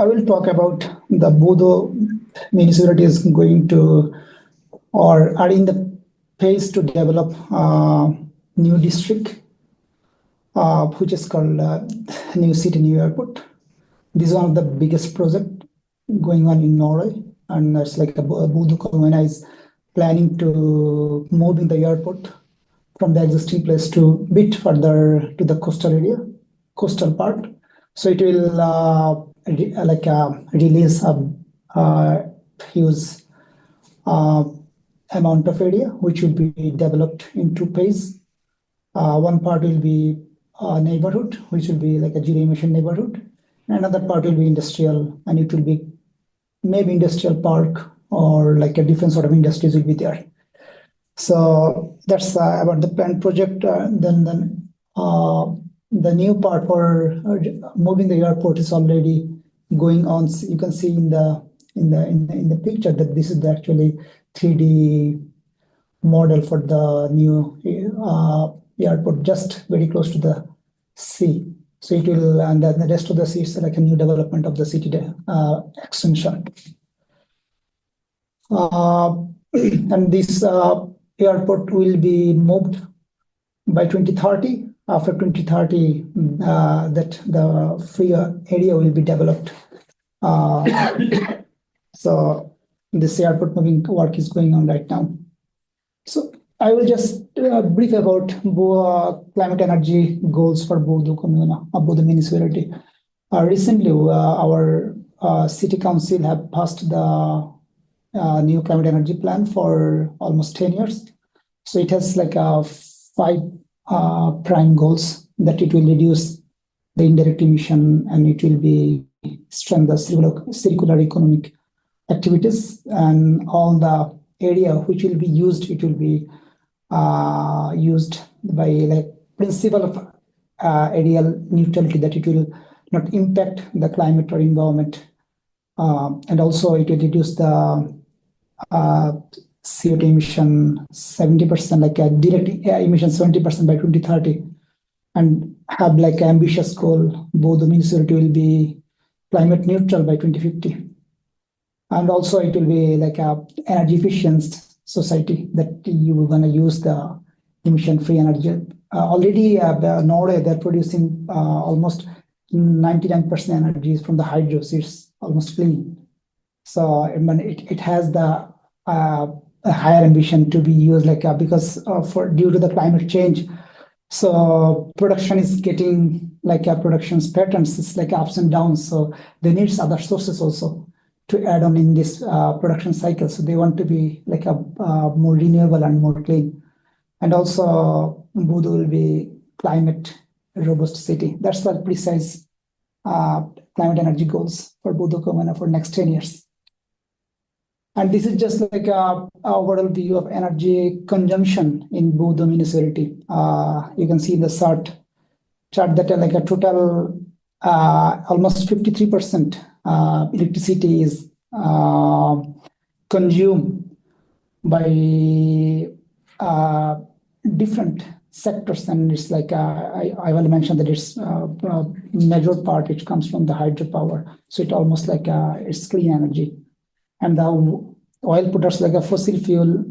I will talk about the Bodø Municipality is going to or are in the phase to develop a new district, which is called New City, New Airport. This is one of the biggest project going on in Norway, and it's like Bodø Kommune is planning to move in the airport from the existing place to bit further to the coastal area, coastal part. So it will release a huge amount of area, which will be developed in two phases. One part will be a neighborhood, which will be like a zero emission neighborhood. Another part will be industrial, and it will be maybe industrial park or like a different sort of industries will be there. So that's about the planned project. Then the new part for moving the airport is already going on. So you can see in the picture that this is the actually 3D model for the new airport, just very close to the sea. So it will, and then the rest of the sea is like a new development of the city extension. And this airport will be moved by 2030. After 2030, that the free area will be developed. So this airport moving work is going on right now. So I will just brief about climate energy goals for Bodø Kommune, Bodø Municipality. Recently, our city council have passed the new climate energy plan for almost 10 years. So it has like 5 prime goals that it will reduce the indirect emission, and it will be strengthen the circular economic activities, and all the area which will be used, it will be used by like principle of areal neutrality, that it will not impact the climate or environment, and also it will reduce the CO2 emission 70%, like a direct emission 70% by 2030, and have like ambitious goal. Bodø Municipality will be climate neutral by 2050, and also it will be like a energy efficient society, that you are going to use the emission-free energy. Already, Norway, they're producing almost 99% energy from the hydro, so it's almost clean. So it has the a higher ambition to be used, like because due to the climate change, so production is getting like a production's patterns, it's like ups and downs. So they need other sources also to add on in this production cycle. So they want to be like a more renewable and more clean. And also Bodø will be climate robust city. That's the precise climate energy goals for Bodø Kommune for next 10 years. And this is just like a overall view of energy consumption in Bodø Municipality. You can see in the chart that like a total almost 53% electricity is consumed by different sectors, and it's like I will mention that it's major part which comes from the hydropower. So it almost like it's clean energy. And the oil products like a fossil fuel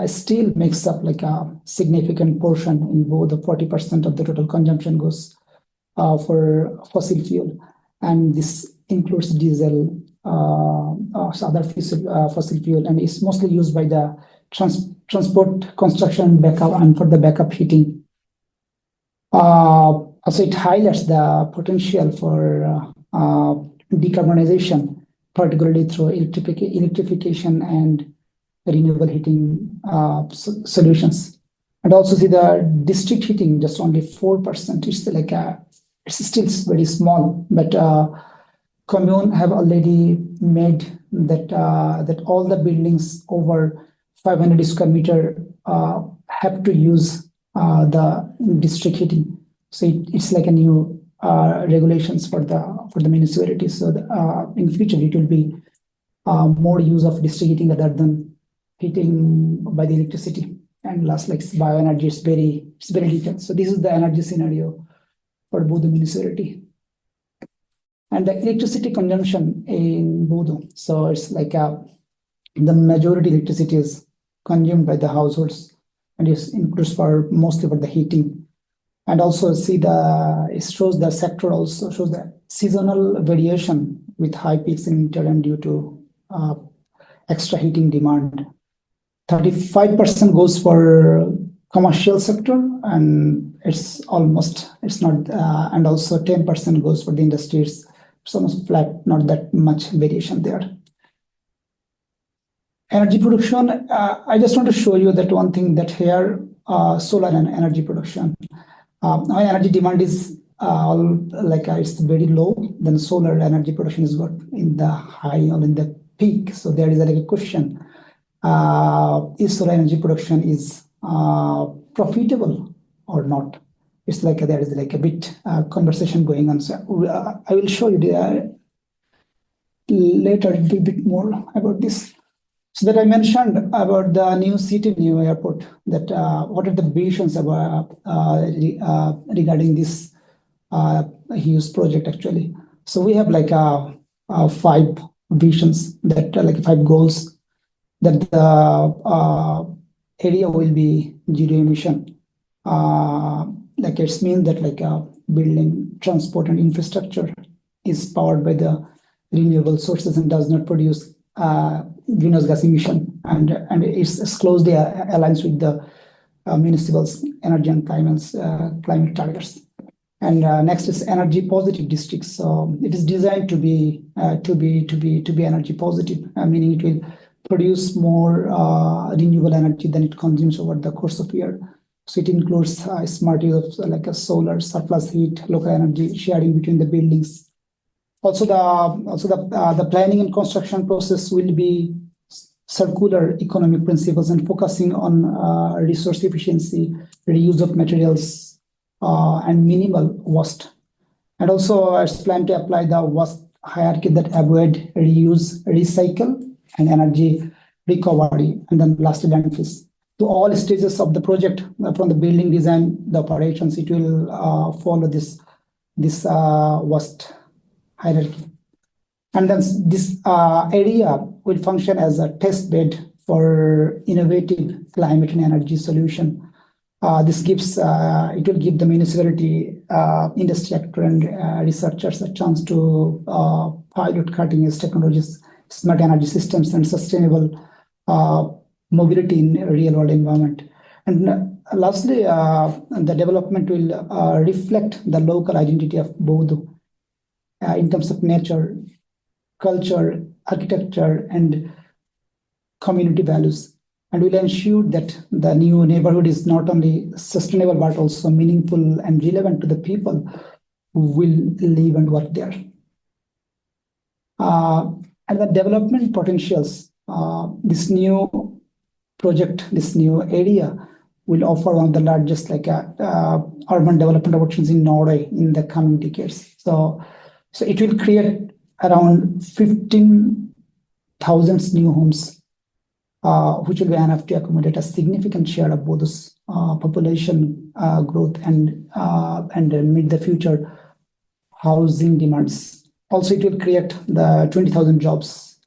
still makes up like a significant portion in both. The 40% of the total consumption goes for fossil fuel, and this includes diesel, other fossil fuel, and it's mostly used by the transport, construction, backup, and for the backup heating. Also, it highlights the potential for decarbonization, particularly through electrification and renewable heating solutions. And also see the district heating, just only 4%. It's like it's still very small, but commune have already made that that all the buildings over 500 square meter have to use the district heating. So it's like a new regulations for the municipality. So in the future it will be more use of district heating rather than heating by the electricity. And last, like bioenergy, it's very detailed. So this is the energy scenario for Bodø Municipality. And the electricity consumption in Bodø, so it's like the majority electricity is consumed by the households, and it includes for mostly for the heating. And also see it shows the sector also shows the seasonal variation with high peaks in winter and due to extra heating demand. 35% goes for commercial sector, and it's not, and also 10% goes for the industries. It's almost flat, not that much variation there. Energy production, I just want to show you that one thing that here, solar and energy production. Our energy demand is it's very low, then solar energy production is got in the high or in the peak. So there is like a question, is solar energy production is profitable or not? It's like there is like a bit conversation going on. So I will show you later a little bit more about this. So that I mentioned about the new city, new airport, that what are the visions about regarding this huge project actually. So we have like 5 visions, that like 5 goals, that the area will be zero emission. Like it means that like building, transport and infrastructure is powered by the renewable sources and does not produce greenhouse gas emission, and it's closely aligns with the municipal's energy and climate targets. And next is energy positive districts. So it is designed to be energy positive, meaning it will produce more renewable energy than it consumes over the course of year. So it includes smart use of like a solar, surplus heat, local energy sharing between the buildings. Also, the planning and construction process will be circular economic principles and focusing on resource efficiency, reuse of materials, and minimal waste. And also, it's planned to apply the waste hierarchy that avoid reuse, recycle, and energy recovery, and then lastly, landfills. To all stages of the project, from the building design, the operations, it will follow this waste hierarchy. And then this area will function as a test bed for innovative climate and energy solution. This gives it will give the municipality, industry sector, and researchers a chance to pilot cutting-edge technologies, smart energy systems, and sustainable mobility in a real-world environment. And lastly, the development will reflect the local identity of Bodø in terms of nature, culture, architecture, and community values, and will ensure that the new neighborhood is not only sustainable but also meaningful and relevant to the people who will live and work there. And the development potentials, this new project, this new area will offer one of the largest urban development opportunities in Norway in the coming decades. So it will create around 15,000 new homes, which will be enough to accommodate a significant share of Bodø's population growth and meet the future housing demands. Also, it will create the 20,000 jobs,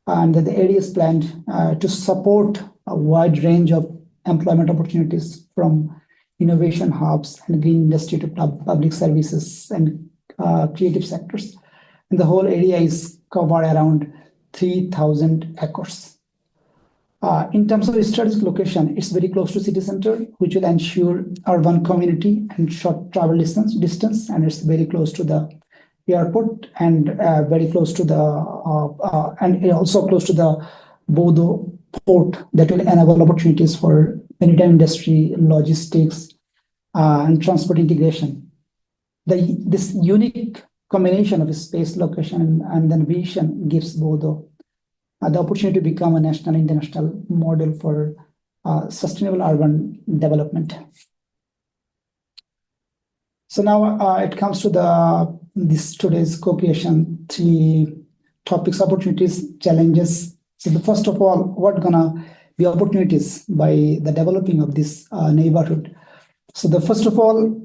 and the area is planned to support a wide range of employment opportunities, from innovation hubs and green industry to public services and creative sectors. And the whole area is covered around 3,000 acres. In terms of strategic location, it's very close to city center, which will ensure urban community and short travel distance, and it's very close to the airport and very close to the and also close to the Bodø port, that will enable opportunities for maritime industry, logistics, and transport integration. This unique combination of space, location, and then vision gives Bodø the opportunity to become a national international model for sustainable urban development. So now it comes to today's co-creation 3 topics: opportunities, challenges. So first of all, what gonna be opportunities by the developing of this neighborhood? So first of all,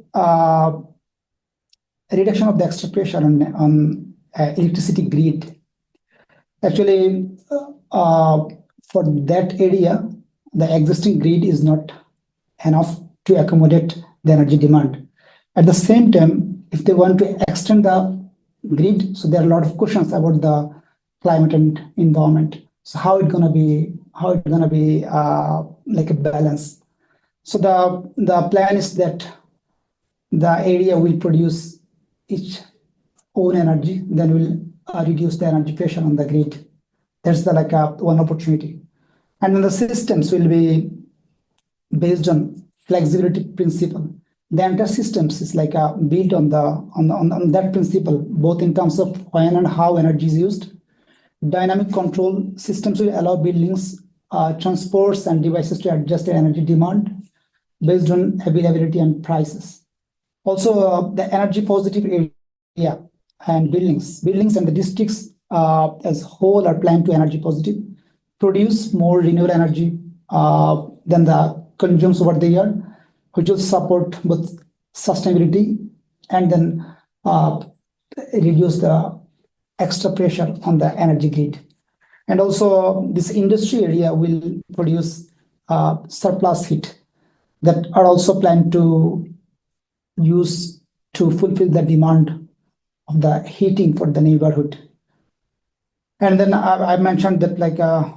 reduction of the extra pressure on electricity grid. Actually, for that area, the existing grid is not enough to accommodate the energy demand. At the same time, if they want to extend the grid, so there are a lot of questions about the climate and environment. So how it's gonna be like a balance. So the plan is that the area will produce its own energy, then will reduce the energy pressure on the grid. That's the one opportunity. And then the systems will be based on flexibility principle. The entire systems is built on that principle, both in terms of when and how energy is used. Dynamic control systems will allow buildings, transports, and devices to adjust their energy demand based on availability and prices. Also, the energy positive area and buildings and the districts as whole are planned to energy positive, produce more renewable energy than the consumes over the year, which will support both sustainability and then reduce the extra pressure on the energy grid. And also this industry area will produce surplus heat that are also planned to use to fulfill the demand of the heating for the neighborhood. And then I mentioned that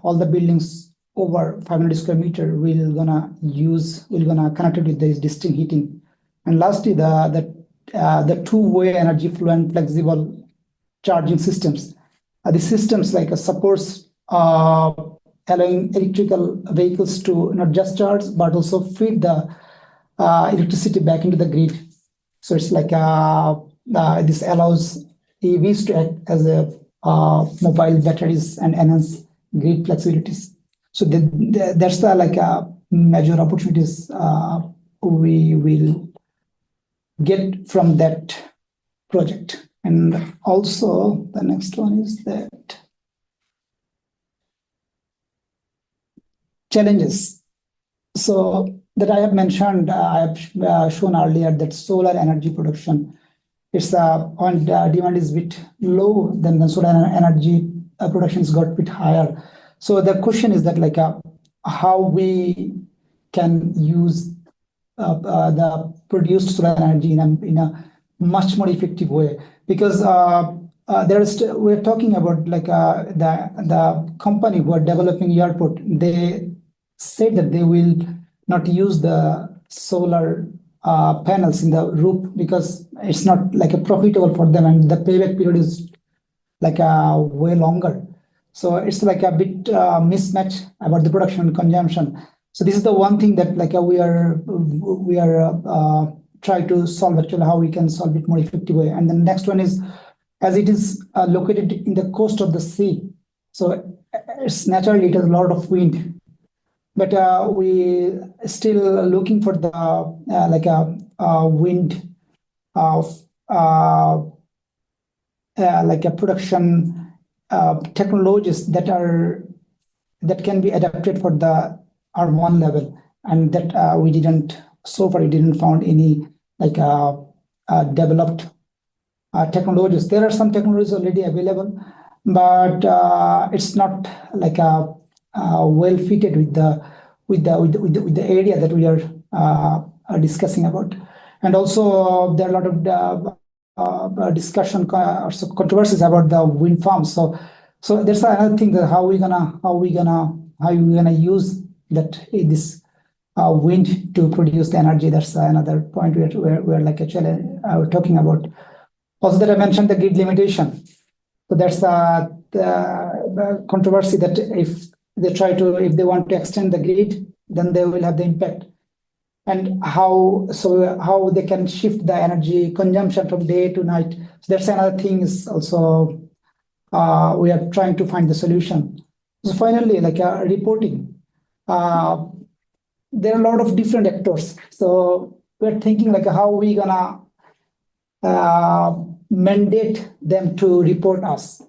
all the buildings over 500 square meter will gonna connect it with this district heating. And lastly, the two-way energy flow and flexible charging systems. The systems supports allowing electrical vehicles to not just charge but also feed the electricity back into the grid. So it's this allows EVs to act as a mobile batteries and enhance grid flexibilities. So that's the major opportunities we will get from that project. And also the next one is that challenges. So that I have mentioned, I have shown earlier that solar energy production, its on demand is a bit low, then the solar energy production has got a bit higher. So the question is that how we can use the produced solar energy in a much more effective way, because we're talking about the company who are developing airport. They said that they will not use the solar panels in the roof because it's not profitable for them, and the payback period is way longer. So it's a bit mismatch about the production and consumption. So this is the one thing that we are trying to solve, actually how we can solve it more effective way. And the next one is, as it is located in the coast of the sea, so it's naturally it has a lot of wind. But we still looking for the wind of a production technologies that can be adapted for the R1 level, and that we didn't so far. We didn't found any developed technologies. There are some technologies already available, but it's not well fitted with the area that we are discussing about. And also there are a lot of discussion also controversies about the wind farms. So there's another thing, that how we gonna use that this wind to produce the energy. That's another point we're actually we're talking about. Also, that I mentioned the grid limitation. So that's the controversy, that if they want to extend the grid, then they will have the impact. And how they can shift the energy consumption from day to night. So that's another thing is also we are trying to find the solution. So finally, reporting. There are a lot of different actors. So we're thinking how we gonna mandate them to report us.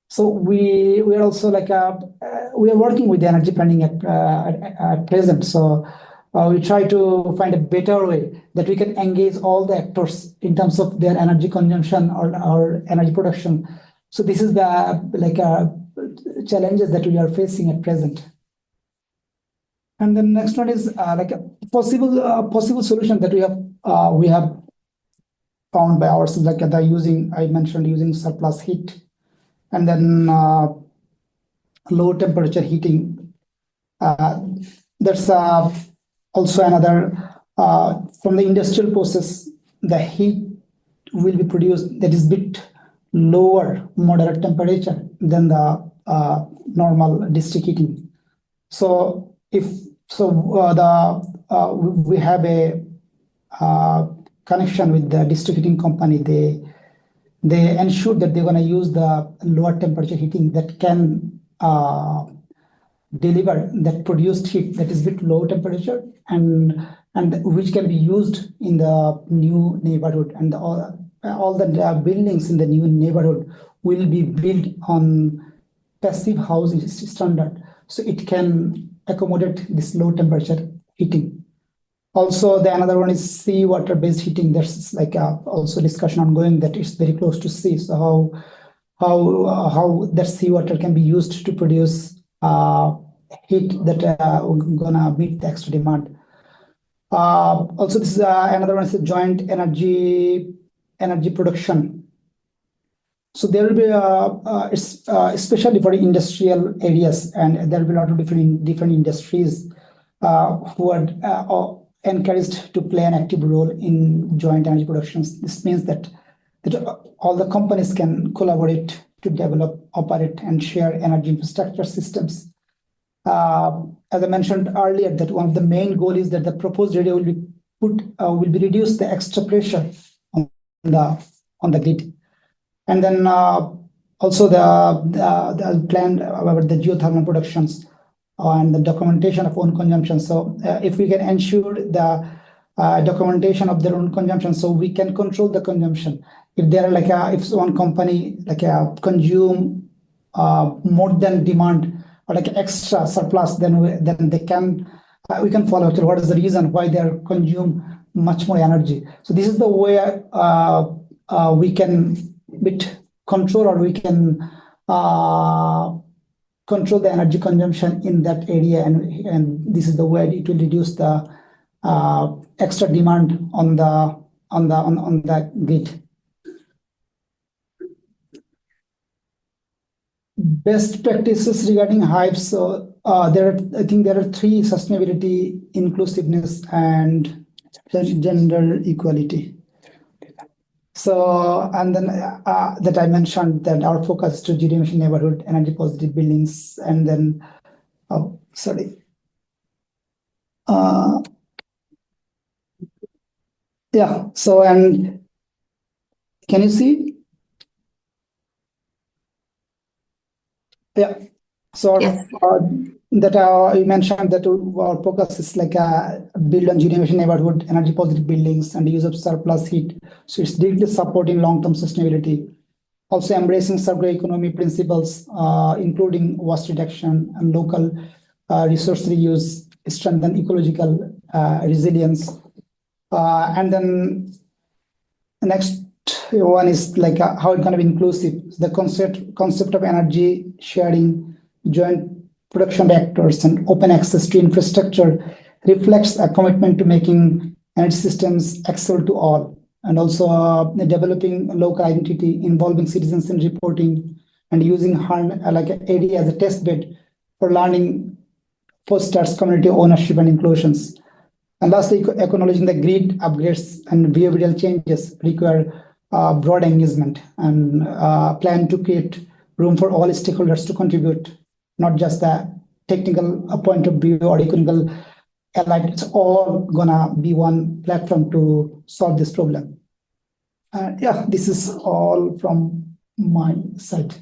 So we are also we are working with the energy planning at present. So we try to find a better way that we can engage all the actors in terms of their energy consumption or energy production. So this is the challenges that we are facing at present. And then next one is like a possible solution that we have found by ourselves, like I mentioned using surplus heat, and then low temperature heating. There's also another from the industrial process, the heat will be produced that is bit lower moderate temperature than the normal district heating. So we have a connection with the district heating company. They ensure that they're going to use the lower temperature heating that can deliver that produced heat that is bit low temperature and which can be used in the new neighborhood, and all the buildings in the new neighborhood will be built on passive housing standard, so it can accommodate this low temperature heating. Also, the another one is seawater based heating. There's like also discussion ongoing that it's very close to sea. So how that seawater can be used to produce heat that gonna meet the extra demand. Also, this is another one is a joint energy production. So there will be especially for industrial areas, and there will be a lot of different industries who are encouraged to play an active role in joint energy productions. This means that all the companies can collaborate to develop, operate, and share energy infrastructure systems. As I mentioned earlier, that one of the main goal is that the proposed area will be reduce the extra pressure on the grid, and then also the planned about the geothermal productions and the documentation of own consumption. So if we can ensure the documentation of their own consumption, so we can control the consumption. If there are if one company consume more than demand or extra surplus, then they can we can follow what is the reason why they are consume much more energy. So this is the way we can control, or we can control the energy consumption in that area, and this is the way it will reduce the extra demand on the grid. Best practices regarding HYBES. So I think there are 3: sustainability, inclusiveness, and gender equality. So, and then that I mentioned that our focus is to zero emission neighborhood, energy positive buildings, and then yeah. So, and can you see? Yeah. So yes. That you mentioned that our focus is build on zero emission neighborhood, energy positive buildings, and use of surplus heat. So it's directly supporting long-term sustainability. Also embracing circular economy principles, including waste reduction and local resource reuse, strengthen ecological resilience. And then the next one is how it's going to be inclusive. The concept of energy sharing, joint production reactors, and open access to infrastructure reflects a commitment to making energy systems accessible to all, and also developing local identity, involving citizens in reporting, and using area as a test bed for learning, fosters community ownership and inclusions. And lastly, acknowledging the grid upgrades and behavioral changes require broad engagement, and plan to create room for all stakeholders to contribute, not just the technical point of view or economical allied. It's all gonna be one platform to solve this problem. Yeah, this is all from my side.